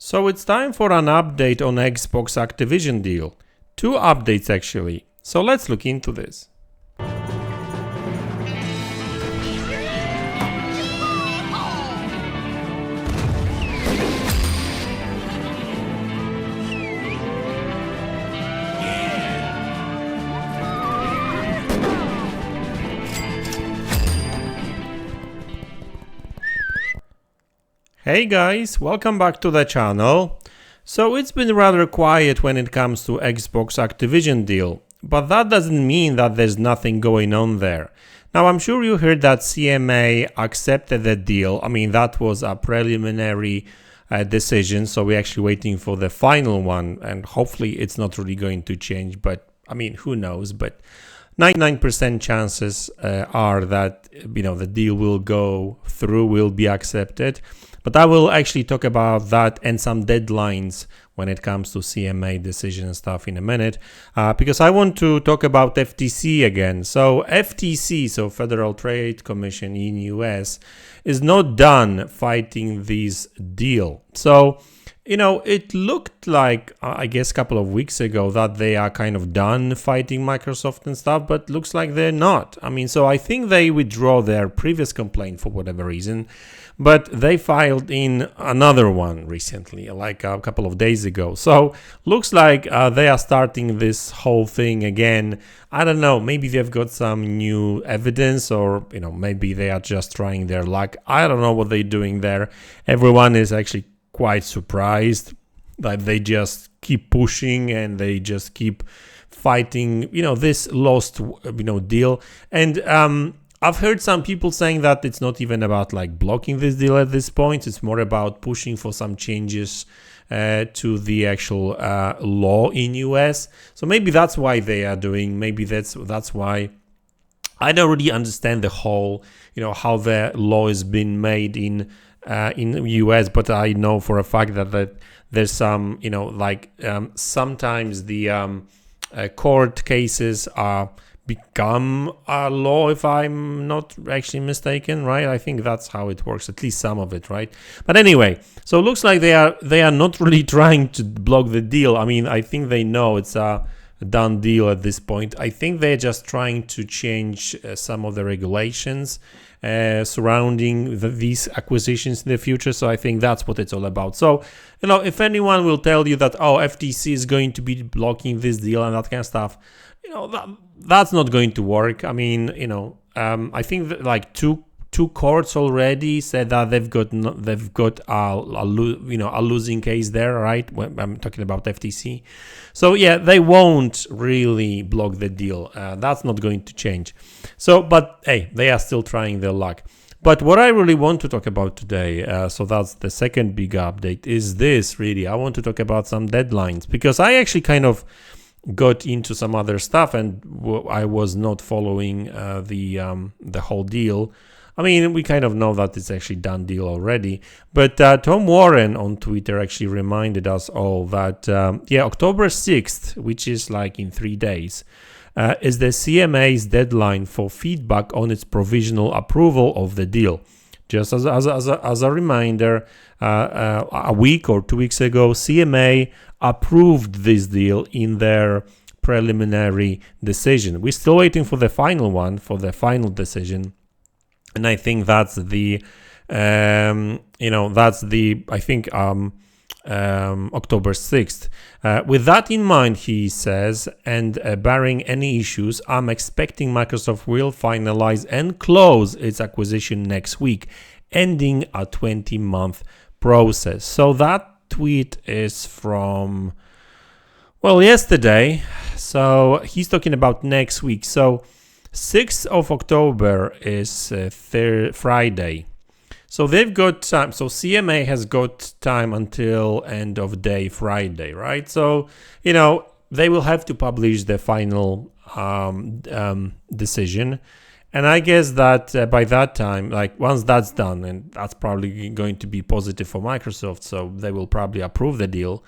So it's time for an update on Xbox Activision deal. Two updates actually. So let's look into this. Hey guys, welcome back to the channel. So it's been rather quiet when it comes to Xbox Activision deal, but that doesn't mean that there's nothing going on there. Now I'm sure you heard that CMA accepted the deal. I mean, that was a preliminary decision, so we're actually waiting for the final one, and hopefully it's not really going to change, but I mean, who knows, but 99% chances are that the deal will go through, will be accepted. But I will actually talk about that and some deadlines when it comes to CMA decision and stuff in a minute, because I want to talk about FTC again. So FTC, so Federal Trade Commission in US, is not done fighting this deal. So it looked like, I guess, a couple of weeks ago that they are kind of done fighting Microsoft and stuff, but looks like they're not. I mean, so I think they withdraw their previous complaint for whatever reason, but they filed in another one recently, like a couple of days ago. So looks like they are starting this whole thing again. I don't know, maybe they've got some new evidence, or maybe they are just trying their luck. I don't know what they're doing there. Everyone is actually quite surprised that they just keep pushing and they just keep fighting this lost deal. And I've heard some people saying that it's not even about like blocking this deal at this point. It's more about pushing for some changes to the actual law in US. So maybe that's why they are doing. Maybe that's why. I don't really understand the whole how the law is being made in US, but I know for a fact that there's some sometimes the court cases are become a law, if I'm not actually mistaken, right? I think that's how it works, at least some of it, right? But anyway, so it looks like they are not really trying to block the deal. I mean, I think they know it's a done deal at this point. I think they're just trying to change some of the regulations surrounding these acquisitions in the future. So I think that's what it's all about. So, if anyone will tell you that, FTC is going to be blocking this deal and that kind of stuff, that's not going to work. I mean, I think that like two courts already said that they've got a losing case there, right? When I'm talking about FTC. So yeah, they won't really block the deal. That's not going to change. So, but hey, they are still trying their luck. But what I really want to talk about today, so that's the second big update, is this really. I want to talk about some deadlines, because I actually kind of got into some other stuff and I was not following the whole deal. I mean, we kind of know that it's actually done deal already, but Tom Warren on Twitter actually reminded us all that October 6th, which is like in 3 days, is the CMA's deadline for feedback on its provisional approval of the deal. Just as a reminder, a week or 2 weeks ago, CMA approved this deal in their preliminary decision. We're still waiting for the final one, for the final decision, and I think that's the October 6th. With that in mind, he says, and barring any issues, I'm expecting Microsoft will finalize and close its acquisition next week, ending a 20-month process. So that tweet is from, yesterday. So he's talking about next week. So 6th of October is Friday. So they've got time. So CMA has got time until end of day Friday, right? So, they will have to publish the final decision. And I guess that by that time, like once that's done, and that's probably going to be positive for Microsoft, so they will probably approve the deal.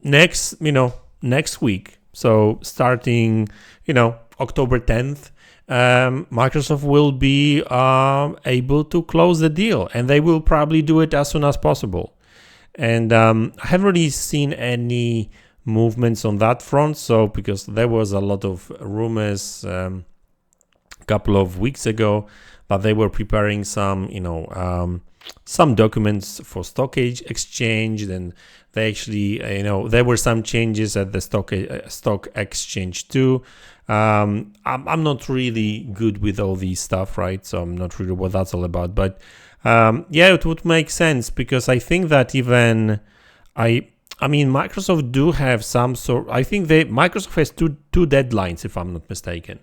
Next week, so starting, October 10th, Microsoft will be able to close the deal, and they will probably do it as soon as possible. and I haven't really seen any movements on that front. So because there was a lot of rumors a couple of weeks ago that they were preparing some, some documents for stock exchange. Then they actually, there were some changes at the stock exchange too. I'm not really good with all these stuff, right? So I'm not really what that's all about. But yeah, it would make sense, because I think that even Microsoft do have some sort. I think Microsoft has two deadlines, if I'm not mistaken.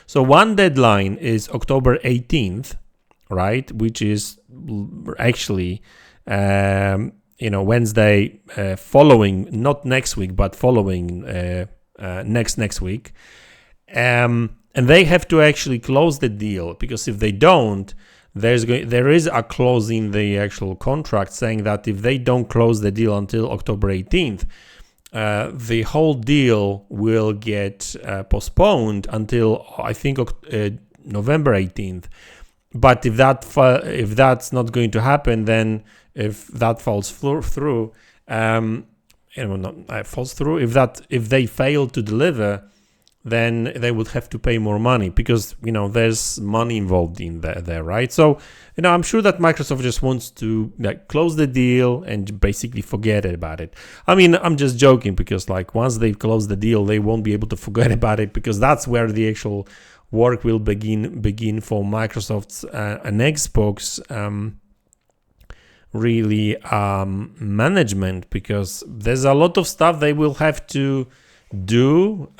So one deadline is October 18th, right? Which is actually, Wednesday following, not next week, but following next week. And they have to actually close the deal, because if they don't, there is a clause in the actual contract saying that if they don't close the deal until October 18th, the whole deal will get postponed until, I think, November 18th. But if that's not going to happen, then if that falls through, if they fail to deliver, then they would have to pay more money, because there's money involved in there, right? So I'm sure that Microsoft just wants to close the deal and basically forget about it. I'm just joking, because once they close the deal, they won't be able to forget about it, because that's where the actual work will begin for Microsoft's and Xbox management, because there's a lot of stuff they will have to do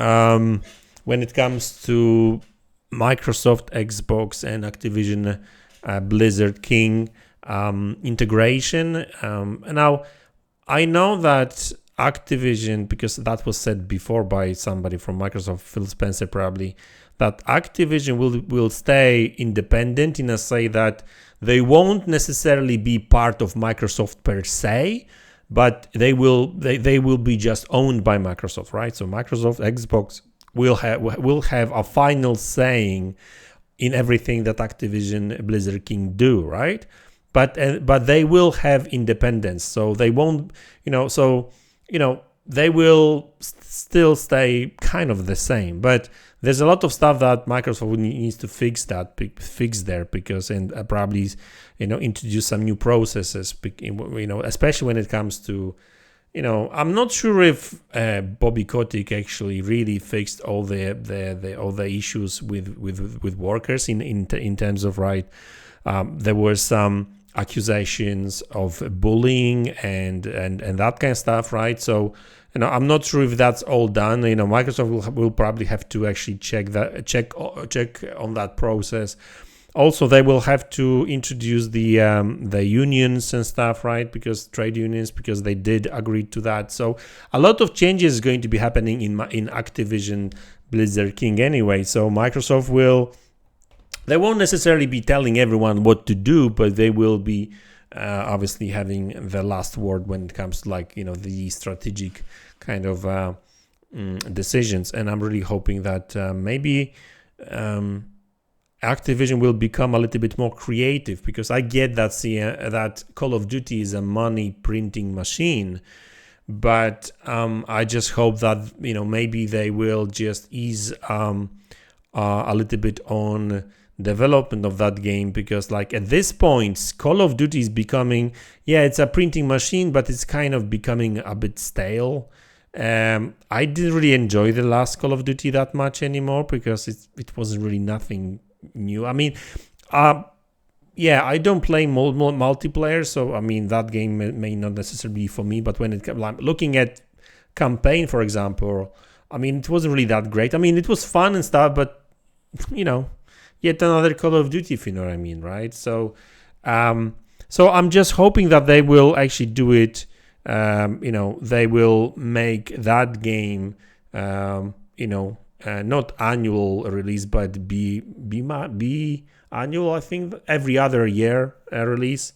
when it comes to Microsoft, Xbox, and Activision Blizzard King integration. Now, I know that Activision, because that was said before by somebody from Microsoft, Phil Spencer probably, that Activision will stay independent, in a say that they won't necessarily be part of Microsoft per se, but they will be just owned by Microsoft, right? So Microsoft, Xbox will have a final saying in everything that Activision Blizzard King do, right? But they will have independence, so they won't, they will still stay kind of the same. But there's a lot of stuff that Microsoft needs to fix there, because probably introduce some new processes, especially when it comes to I'm not sure if Bobby Kotick actually really fixed all the issues with workers in terms of, right, there were some accusations of bullying and that kind of stuff, right? So I'm not sure if that's all done. Microsoft will probably have to actually check on that process. Also, they will have to introduce the unions and stuff, right? Because trade unions, because they did agree to that. So a lot of changes is going to be happening in Activision Blizzard King anyway. So Microsoft they won't necessarily be telling everyone what to do, but they will be obviously having the last word when it comes to the strategic kind of decisions. And I'm really hoping that maybe Activision will become a little bit more creative, because I get that that Call of Duty is a money printing machine, but I just hope that maybe they will just ease a little bit on development of that game, because at this point Call of Duty is becoming, it's a printing machine, but it's kind of becoming a bit stale. I didn't really enjoy the last Call of Duty that much anymore, because it wasn't really nothing new. I don't play multiplayer, so that game may not necessarily be for me. But when it comes, looking at campaign, for example, it wasn't really that great. It was fun and stuff, but yet another Call of Duty, if you know what I mean, right? So I'm just hoping that they will actually do it. They will make that game, not annual release, but be annual. I think every other year release,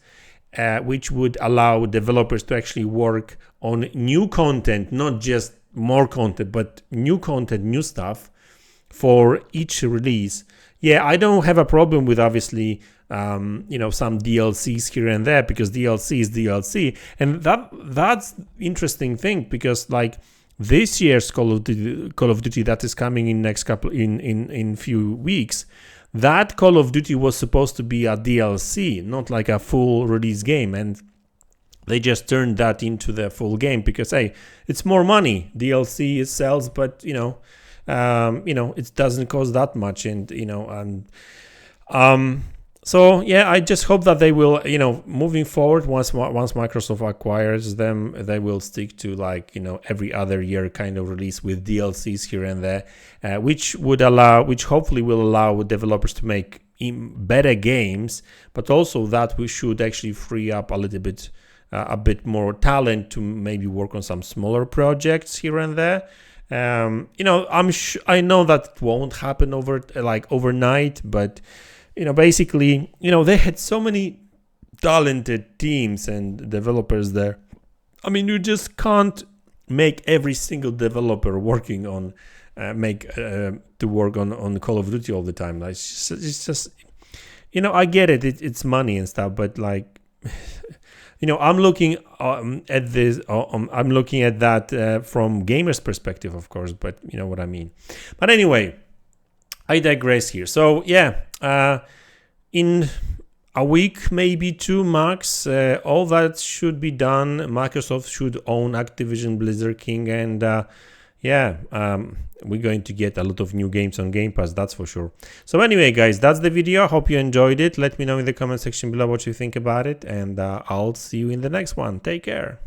which would allow developers to actually work on new content, not just more content, but new content, new stuff for each release. I don't have a problem with obviously you know, some DLCs here and there, because DLC is DLC. And that's interesting thing, because like this year's Call of Duty that is coming in next couple in few weeks, that Call of Duty was supposed to be a DLC, not like a full release game, and they just turned that into the full game because, hey, it's more money. DLC it sells, but you know, it doesn't cost that much, and you know, so yeah, I just hope that they will, you know, moving forward, once Microsoft acquires them, they will stick to like, you know, every other year kind of release with DLCs here and there, which hopefully will allow developers to make better games, but also that we should actually free up a bit more talent to maybe work on some smaller projects here and there. You know, I know that it won't happen overnight, but you know, basically, you know, they had so many talented teams and developers there. I mean, you just can't make every single developer working on to work on Call of Duty all the time. Like, it's just, you know, I get it. It's money and stuff, but like, you know, I'm looking at this. I'm looking at that from gamers' perspective, of course. But you know what I mean. But anyway, I digress here. So yeah, in a week, maybe two max, all that should be done. Microsoft should own Activision, Blizzard King, and yeah, we're going to get a lot of new games on Game Pass, that's for sure. So anyway, guys, that's the video. Hope you enjoyed it. Let me know in the comment section below what you think about it, and I'll see you in the next one. Take care.